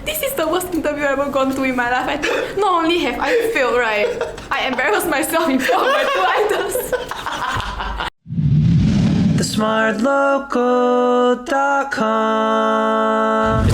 This is the worst interview I've ever gone to in my life. I think not only have I failed, right, I embarrassed myself in front of my two idols. TheSmartLocal.com.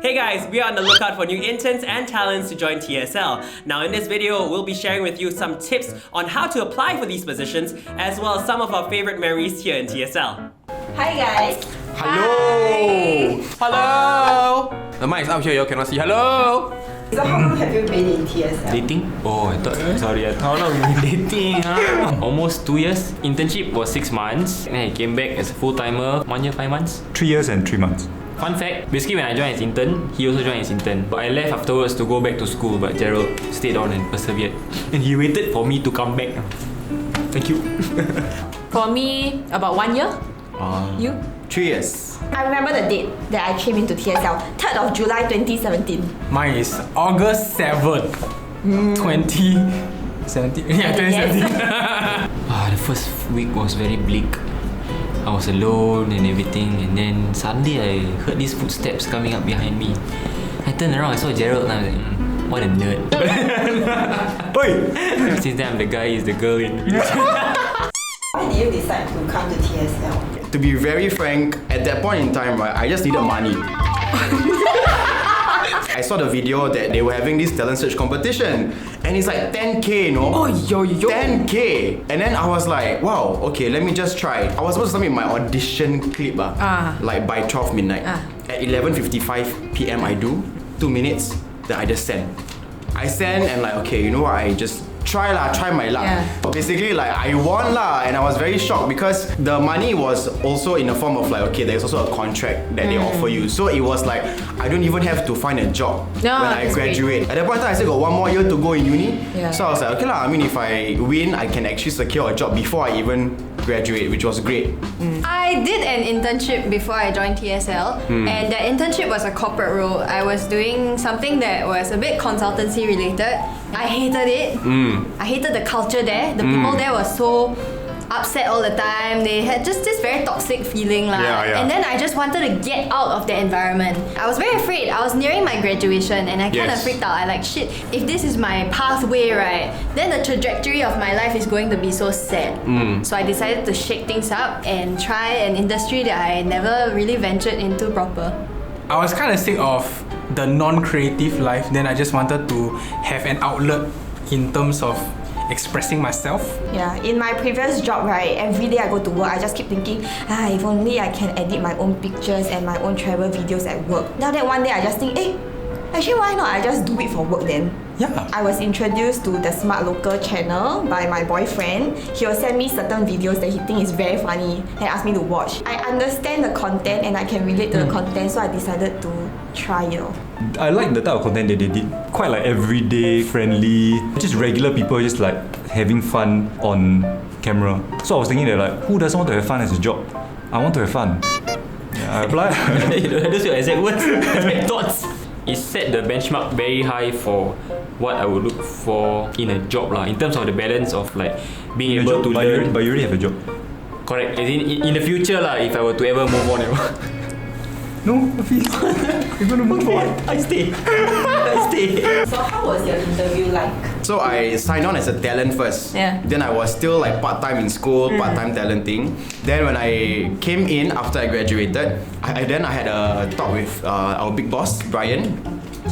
Hey guys, we are on the lookout for new interns and talents to join TSL. Now in this video, we'll be sharing with you some tips on how to apply for these positions, as well as some of our favorite memories here in TSL. Hi guys. Hello! Hello! The mic is up here, you cannot see. Hello! So how long have you been in TSL? Dating? Oh, I thought, sorry, how long we been dating? Almost 2 years. Internship was 6 months. And I came back as a full-timer, 1 year, 5 months. 3 years and 3 months. Fun fact, basically when I joined as intern, he also joined as intern. But I left afterwards to go back to school, but Gerald stayed on and persevered. And he waited for me to come back. Thank you. For me, about 1 year. You? 3 years. I remember the date that I came into TSL, 3rd of July 2017. Mine is August 7th, 2017. Yeah, 2017. The first week was very bleak. I was alone and everything, and then suddenly I heard these footsteps coming up behind me. I turned around, I saw Gerald, and I was like, what a nerd. Since then I'm the guy, he's the girl in the video. Why did you decide to come to TSL? To be very frank, at that point in time, right, I just needed money. I saw the video that they were having this talent search competition, and it's like 10k, you know? Oh, yo. 10k! And then I was like, wow, okay, let me just try. I was supposed to submit my audition clip, like by 12 midnight. At 11:55 PM, I do 2 minutes, then I just send. I send and like, okay, you know what, I just try my luck. Basically, like, I won lah, and I was very shocked because the money was also in the form of like, okay, there's also a contract that they offer you. So it was like, I don't even have to find a job when I graduate. At that point in time, I still got 1 more year to go in uni. So I was like, okay lah, I mean, if I win, I can actually secure a job before I even graduate, which was great. I did an internship before I joined TSL, and that internship was a corporate role. I was doing something that was a bit consultancy related. I hated it. I hated the culture there. The people there were so upset all the time. They had just this very toxic feeling lah. And then I just wanted to get out of the environment. I was very afraid. I was nearing my graduation and I kind of freaked out. I like, shit, if this is my pathway, right, then the trajectory of my life is going to be so sad. So I decided to shake things up and try an industry that I never really ventured into proper. I was kind of sick of the non-creative life, then I just wanted to have an outlet in terms of expressing myself. Yeah, in my previous job, right, every day I go to work, I just keep thinking, if only I can edit my own pictures and my own travel videos at work. Now that one day I just think, actually why not I just do it for work then? I was introduced to the TheSmartLocal channel by my boyfriend. He will send me certain videos that he thinks is very funny and ask me to watch. I understand the content and I can relate to the content, so I decided to try, I like the type of content that they did. Quite like everyday, friendly, just regular people just like having fun on camera. So I was thinking that like, who doesn't want to have fun as a job? I want to have fun. I applied. Those are your exact words, exact thoughts. It set the benchmark very high for what I would look for in a job lah, in terms of the balance of like being able to learn. But you already have a job. Correct. As in the future lah, if I were to ever move on. No, please. You're gonna move on. I stay. So how was your interview like? So I signed on as a talent first. Then I was still like part-time in school, part-time talenting. Then when I came in after I graduated, I had a talk with our big boss, Brian.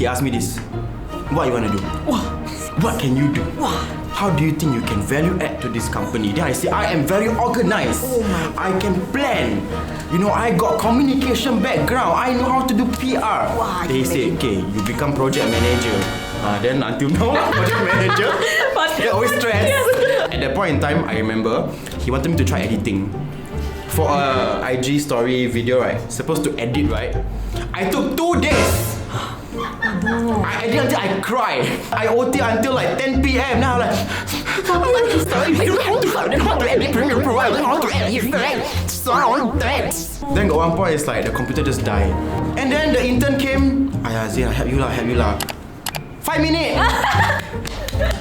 He asked me this: what you wanna do? What can you do? How do you think you can value add to this company? Then I say, I am very organized. I can plan. You know, I got communication background. I know how to do PR. They say, okay, you become project manager. Then until now, project manager. They always stress. At that point in time, I remember he wanted me to try editing. For a IG story video, right? Supposed to edit, right? I took 2 days. I edit until I cried. I OT until like 10 PM. Now I'm like, I don't know how to edit Premiere Pro. I don't know how to edit Then got one point, it's like the computer just died. And then the intern came. Zia, help you lah. 5 minutes.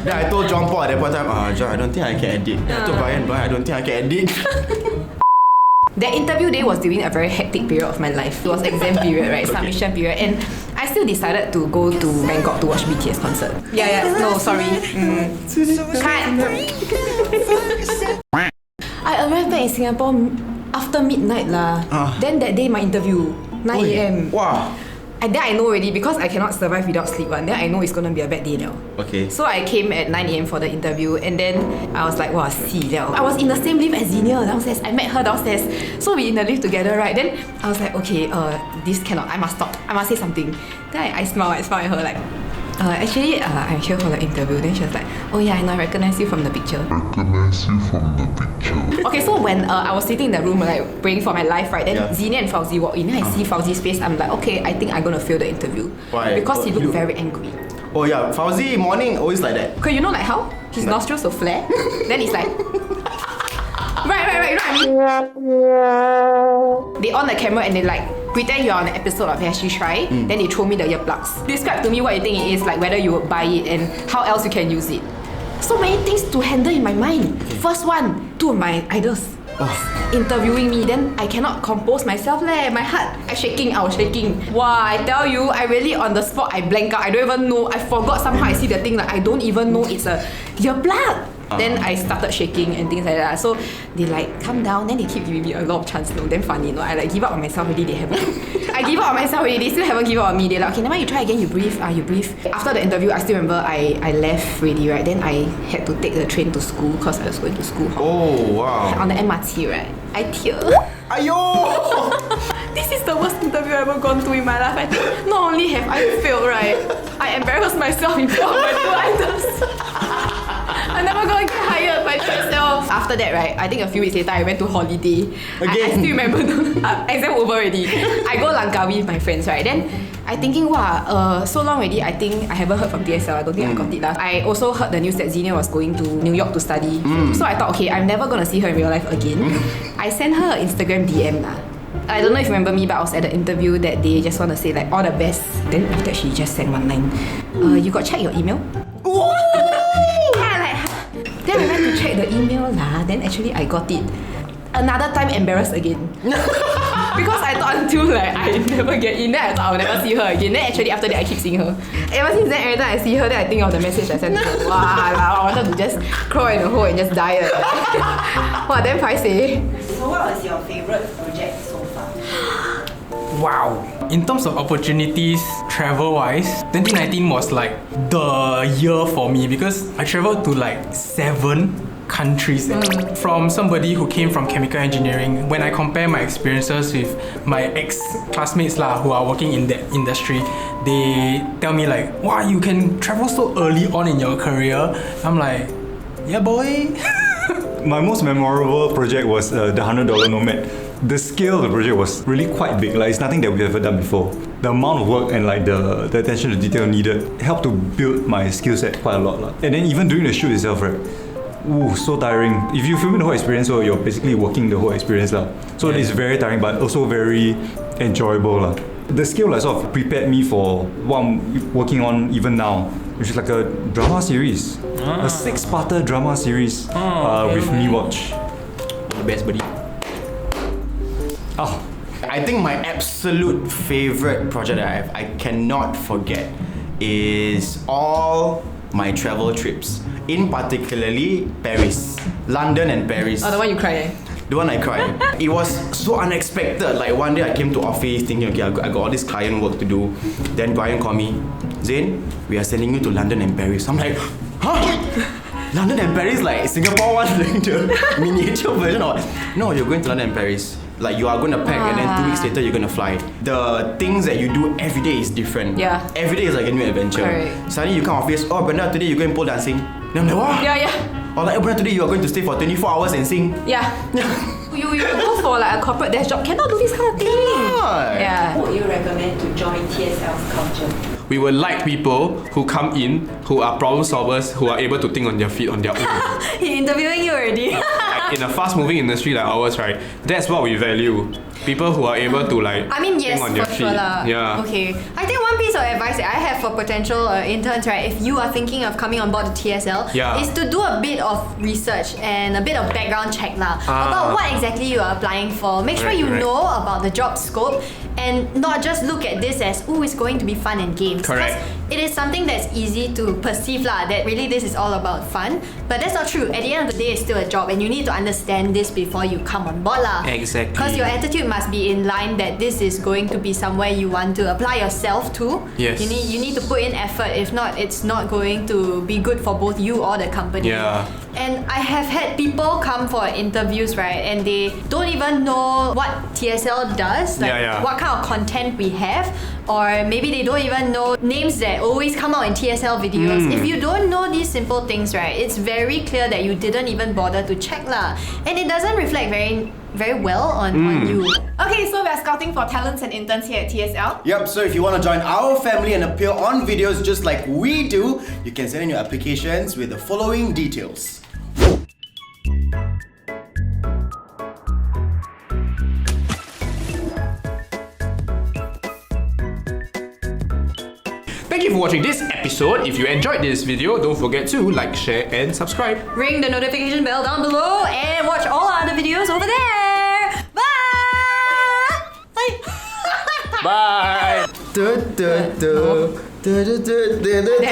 Then I told John Paul at that point in time, John, I don't think I can edit. I told Brian, I don't think I can edit. That interview day was during a very hectic period of my life. It was exam period, right? Submission period. And I still decided to go to Bangkok to watch BTS concert. Yeah. No, sorry. I arrived back in Singapore after midnight lah. Then that day my interview 9 a.m. Wow. And then I know already because I cannot survive without sleep one. Then I know it's gonna be a bad day now. Okay. So I came at 9 a.m. for the interview, and then I was like, wow, I was in the same lift as Xenia downstairs. I met her downstairs. So we in the lift together, right? Then I was like, okay, this cannot. I must stop. I must say something. Then I smiled at her like, actually, I'm here for the interview. Then she was like, oh yeah, I know, I recognize you from the picture. Okay, so when I was sitting in the room like praying for my life, right? Then Xenia and Fauzi walk in. Then I see Fauzi's face. I'm like, okay, I think I'm gonna fail the interview. Why? Because he looked very angry. Oh yeah, Fauzi morning always like that. Okay, you know like how his nostrils will flare. Then it's like. Right. You know what I mean? They on the camera and they like pretend you're on an episode of Ashley Try. Then they throw me the earplugs. Describe to me what you think it is, like whether you would buy it and how else you can use it. So many things to handle in my mind. First one, two of my idols interviewing me. Then I cannot compose myself leh. My heart, I was shaking. Wow, I tell you, I really on the spot, I blank out. I don't even know. I forgot somehow. I see the thing like I don't even know it's a earplug. Then I started shaking and things like that. So they like calm down. Then they keep giving me a lot of chance. No, damn funny. No, I like give up on myself already. They haven't. I give up on myself already. They still haven't given up on me. They're like, okay, never mind. You try again. You breathe. You breathe. After the interview, I still remember I left already. Right. Then I had to take the train to school because I was going to school. Oh wow. On the MRT, right? I tear. Ayo! This is the worst interview I've ever gone to in my life. I think not only have I failed, right, I embarrassed myself in front of my two idols. I'm never gonna get hired by TSL. After that, right, I think a few weeks later I went to holiday. I still remember the exam over already. I go Langkawi with my friends, right? Then I thinking, wow, so long already. I think I haven't heard from TSL. I don't think I got it last. I also heard the news that Xenia was going to New York to study. So I thought, okay, I'm never gonna see her in real life again. I sent her an Instagram DM lah. I don't know if you remember me, but I was at the interview that day. Just want to say like all the best. Then after that, she just sent one line. You got check your email? Then I went to check the email lah. Then actually I got it. Another time embarrassed again. Because I thought until like I never get in, then I thought I'll never see her again. Then actually after that I keep seeing her. Ever since then, every time I see her, then I think of the message I sent to her. Wow, I wanted to just crawl in a hole and just die. Wow, damn paiseh. So what was your favourite project so far? Wow. In terms of opportunities, travel-wise, 2019 was like the year for me because I traveled to like 7 countries. From somebody who came from chemical engineering, when I compare my experiences with my ex-classmates who are working in that industry, they tell me like, wow, you can travel so early on in your career. I'm like, yeah boy. My most memorable project was the $100 Nomad. The scale of the project was really quite big. Like it's nothing that we've ever done before. The amount of work and like the attention to detail needed helped to build my skill set quite a lot. And then even during the shoot itself, right? Ooh, so tiring. If you film the whole experience, so you're basically working the whole experience lah. So it's very tiring, but also very enjoyable lah. The skill like sort of prepared me for what I'm working on even now, which is like a drama series, a 6-parter drama series with Me Watch. All the best, buddy. Oh. I think my absolute favorite project that I cannot forget is all my travel trips. In particularly Paris, London and Paris. Oh, the one you cry. The one I cried. It was so unexpected. Like one day I came to office thinking, okay, I got all this client work to do. Then Brian called me, Zain, we are sending you to London and Paris. I'm like, huh? London and Paris, like Singapore one, like the miniature version of no, you're going to London and Paris. Like you are going to pack and then 2 weeks later you're going to fly. The things that you do every day is different. Yeah. Every day is like a new adventure. Correct. Suddenly you come office, oh Brenda, today you're going pole dancing. Then I'm like, what? Yeah. Or like, Brenda, today you are going to stay for 24 hours and sing. Yeah. You go for like a corporate desk job, cannot do this kind of thing. Yeah. Who would you recommend to join TSL's culture? We would like people who come in, who are problem solvers, who are able to think on their feet on their own. He interviewing you already. Like in a fast-moving industry like ours, right? That's what we value. People who are able to like I mean, yes, think on their for feet. sure lah. Yeah. Okay. I think one piece of advice that I have for potential interns, right, if you are thinking of coming on board the TSL, is to do a bit of research and a bit of background check lah about what exactly you are applying for. Make sure you know about the job scope. and not just look at this as, oh, it's going to be fun and games. Correct. 'Cause it is something that's easy to perceive that really this is all about fun. But that's not true. At the end of the day, it's still a job, and you need to understand this before you come on board Exactly. Because your attitude must be in line that this is going to be somewhere you want to apply yourself to. Yes. You need to put in effort. If not, it's not going to be good for both you or the company. Yeah. And I have had people come for interviews, right? And they don't even know what TSL does, like what kind of content we have, or maybe they don't even know names that always come out in TSL videos. If you don't know these simple things, right, it's very clear that you didn't even bother to check and it doesn't reflect very well on you. Okay, so we are scouting for talents and interns here at TSL. Yep, so if you want to join our family and appear on videos just like we do, you can send in your applications with the following details. Thank you for watching this episode. If you enjoyed this video, don't forget to like, share, and subscribe. Ring the notification bell down below and watch all our other videos over there. Bye! Bye. That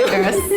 girls.